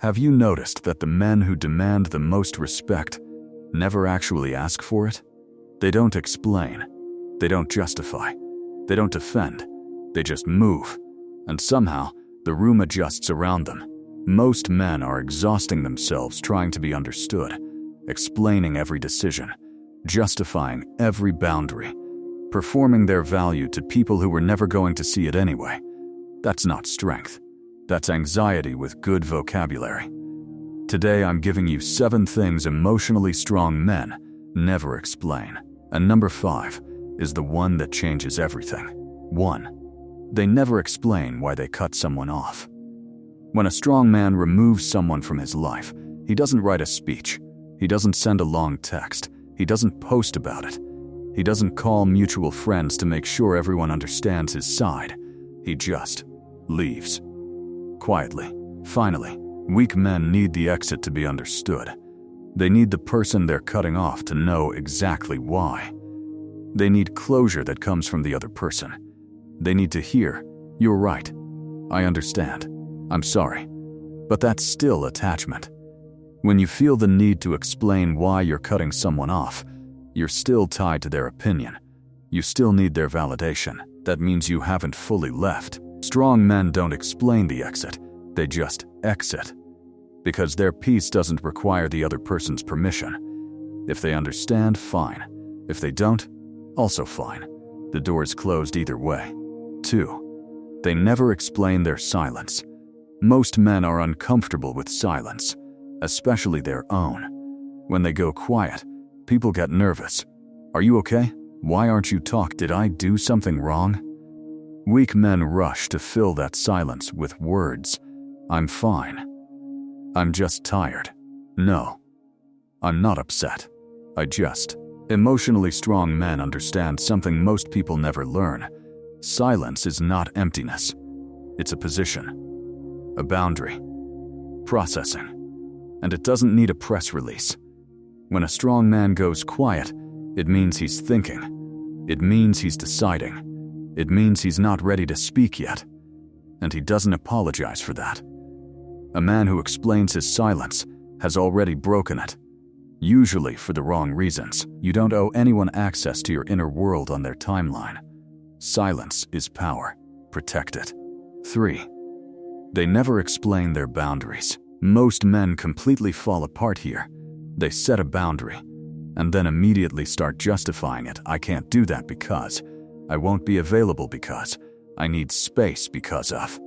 Have you noticed that the men who demand the most respect never actually ask for it? They don't explain. They don't justify. They don't defend. They just move. And somehow, the room adjusts around them. Most men are exhausting themselves trying to be understood, explaining every decision, justifying every boundary, performing their value to people who were never going to see it anyway. That's not strength. That's anxiety with good vocabulary. Today I'm giving you 7 things emotionally strong men never explain. And number 5 is the one that changes everything. 1. They never explain why they cut someone off. When a strong man removes someone from his life, he doesn't write a speech. He doesn't send a long text. He doesn't post about it. He doesn't call mutual friends to make sure everyone understands his side. He just leaves. Quietly. Finally, weak men need the exit to be understood. They need the person they're cutting off to know exactly why. They need closure that comes from the other person. They need to hear, "You're right. I understand. I'm sorry." But that's still attachment. When you feel the need to explain why you're cutting someone off, you're still tied to their opinion. You still need their validation. That means you haven't fully left. Strong men don't explain the exit. They just exit. Because their peace doesn't require the other person's permission. If they understand, fine. If they don't, also fine. The door is closed either way. 2. They never explain their silence. Most men are uncomfortable with silence, especially their own. When they go quiet, people get nervous. "Are you okay? Why aren't you talking? Did I do something wrong?" Weak men rush to fill that silence with words. "I'm fine. I'm just tired. No. I'm not upset. I just..." Emotionally strong men understand something most people never learn. Silence is not emptiness. It's a position, a boundary, processing. And it doesn't need a press release. When a strong man goes quiet, it means he's thinking. It means he's deciding. It means he's not ready to speak yet. And he doesn't apologize for that. A man who explains his silence has already broken it. Usually for the wrong reasons. You don't owe anyone access to your inner world on their timeline. Silence is power. Protect it. 3. They never explain their boundaries. Most men completely fall apart here. They set a boundary, and then immediately start justifying it. "I can't do that because, I won't be available because, I need space because of."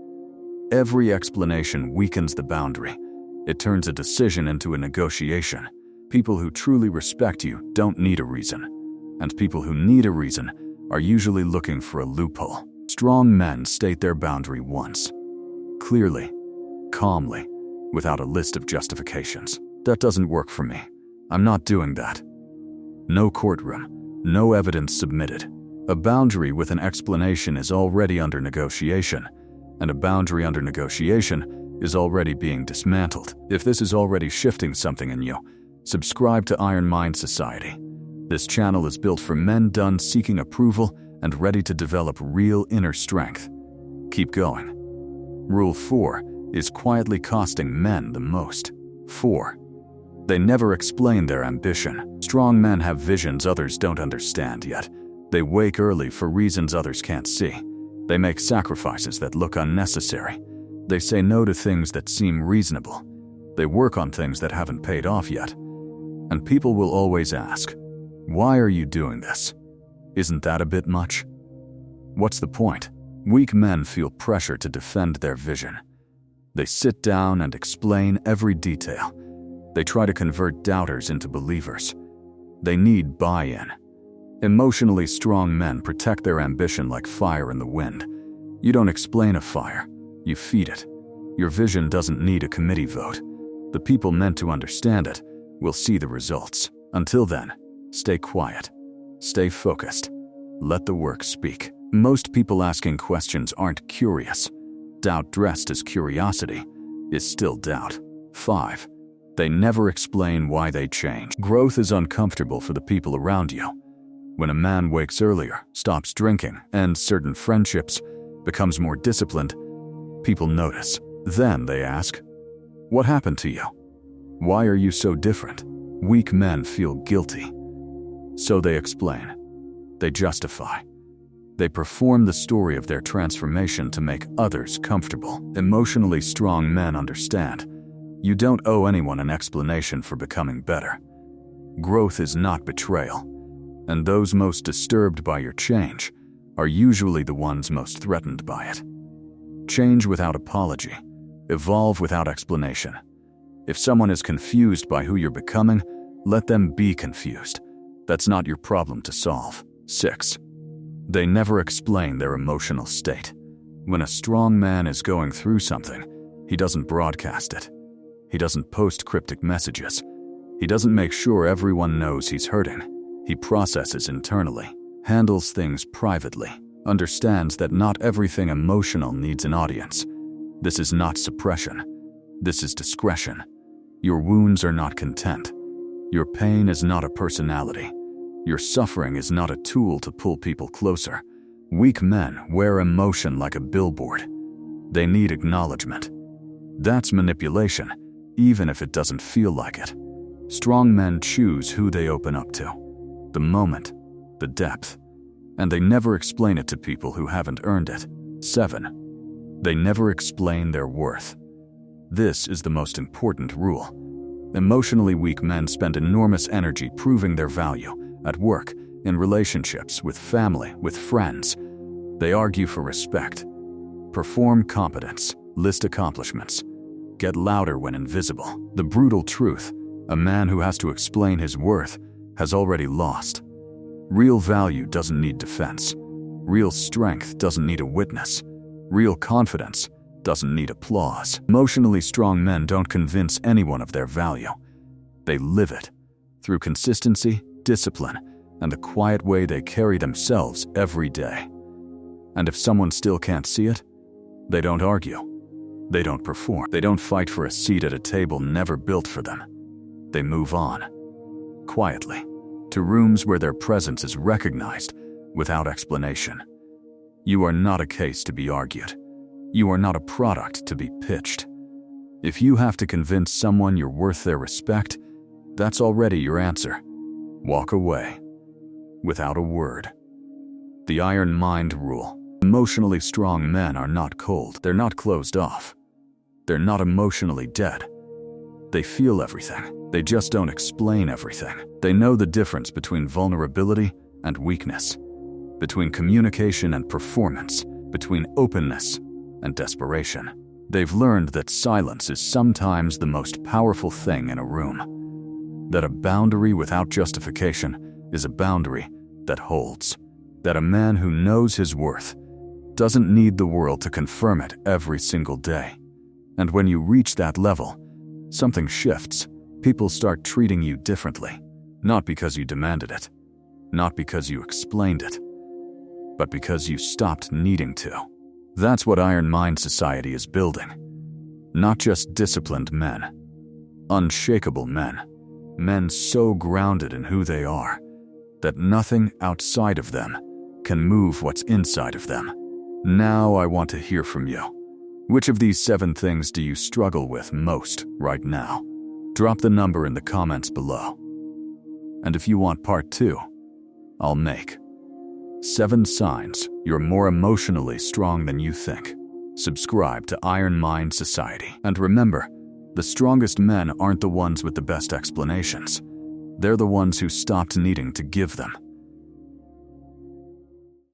Every explanation weakens the boundary. It turns a decision into a negotiation. People who truly respect you don't need a reason, and people who need a reason are usually looking for a loophole. Strong men state their boundary once, clearly, calmly, without a list of justifications. "That doesn't work for me. I'm not doing that." No courtroom, no evidence submitted. A boundary with an explanation is already under negotiation, and a boundary under negotiation is already being dismantled. If this is already shifting something in you, subscribe to Iron Mind Society. This channel is built for men done seeking approval and ready to develop real inner strength. Keep going. Rule 4 is quietly costing men the most. 4. They never explain their ambition. Strong men have visions others don't understand yet. They wake early for reasons others can't see. They make sacrifices that look unnecessary. They say no to things that seem reasonable. They work on things that haven't paid off yet. And people will always ask, "Why are you doing this? Isn't that a bit much?" What's the point? Weak men feel pressure to defend their vision. They sit down and explain every detail. They try to convert doubters into believers. They need buy-in. Emotionally strong men protect their ambition like fire in the wind. You don't explain a fire, you feed it. Your vision doesn't need a committee vote. The people meant to understand it will see the results. Until then, stay quiet. Stay focused. Let the work speak. Most people asking questions aren't curious. Doubt dressed as curiosity is still doubt. 5. They never explain why they change. Growth is uncomfortable for the people around you. When a man wakes earlier, stops drinking, ends certain friendships, becomes more disciplined, people notice. Then they ask, What happened to you? Why are you so different? Weak men feel guilty. So they explain. They justify. They perform the story of their transformation to make others comfortable. Emotionally strong men understand. You don't owe anyone an explanation for becoming better. Growth is not betrayal, and those most disturbed by your change are usually the ones most threatened by it. Change without apology. Evolve without explanation. If someone is confused by who you're becoming, let them be confused. That's not your problem to solve. 6. They never explain their emotional state. When a strong man is going through something, he doesn't broadcast it. He doesn't post cryptic messages. He doesn't make sure everyone knows he's hurting. He processes internally, handles things privately, understands that not everything emotional needs an audience. This is not suppression. This is discretion. Your wounds are not content. Your pain is not a personality. Your suffering is not a tool to pull people closer. Weak men wear emotion like a billboard. They need acknowledgement. That's manipulation, even if it doesn't feel like it. Strong men choose who they open up to, the moment, the depth, and they never explain it to people who haven't earned it. 7. They never explain their worth. This is the most important rule. Emotionally weak men spend enormous energy proving their value at work, in relationships, with family, with friends. They argue for respect, perform competence, list accomplishments, get louder when invisible. The brutal truth: a man who has to explain his worth has already lost. Real value doesn't need defense. Real strength doesn't need a witness. Real confidence doesn't need applause. Emotionally strong men don't convince anyone of their value. They live it through consistency, discipline, and the quiet way they carry themselves every day. And if someone still can't see it, they don't argue. They don't perform. They don't fight for a seat at a table never built for them. They move on, quietly, to rooms where their presence is recognized without explanation. You are not a case to be argued. You are not a product to be pitched. If you have to convince someone you're worth their respect, that's already your answer. Walk away, without a word. The iron mind rule. Emotionally strong men are not cold. They're not closed off. They're not emotionally dead. They feel everything. They just don't explain everything. They know the difference between vulnerability and weakness, between communication and performance, between openness and desperation. They've learned that silence is sometimes the most powerful thing in a room. That a boundary without justification is a boundary that holds. That a man who knows his worth doesn't need the world to confirm it every single day. And when you reach that level, something shifts. People start treating you differently. Not because you demanded it, not because you explained it, but because you stopped needing to. That's what Iron Mind Society is building. Not just disciplined men, unshakable men. Men so grounded in who they are that nothing outside of them can move what's inside of them. Now I want to hear from you. Which of these 7 things do you struggle with most right now? Drop the number in the comments below. And if you want part 2, I'll make 7 signs you're more emotionally strong than you think. Subscribe to Iron Mind Society. And remember, the strongest men aren't the ones with the best explanations. They're the ones who stopped needing to give them.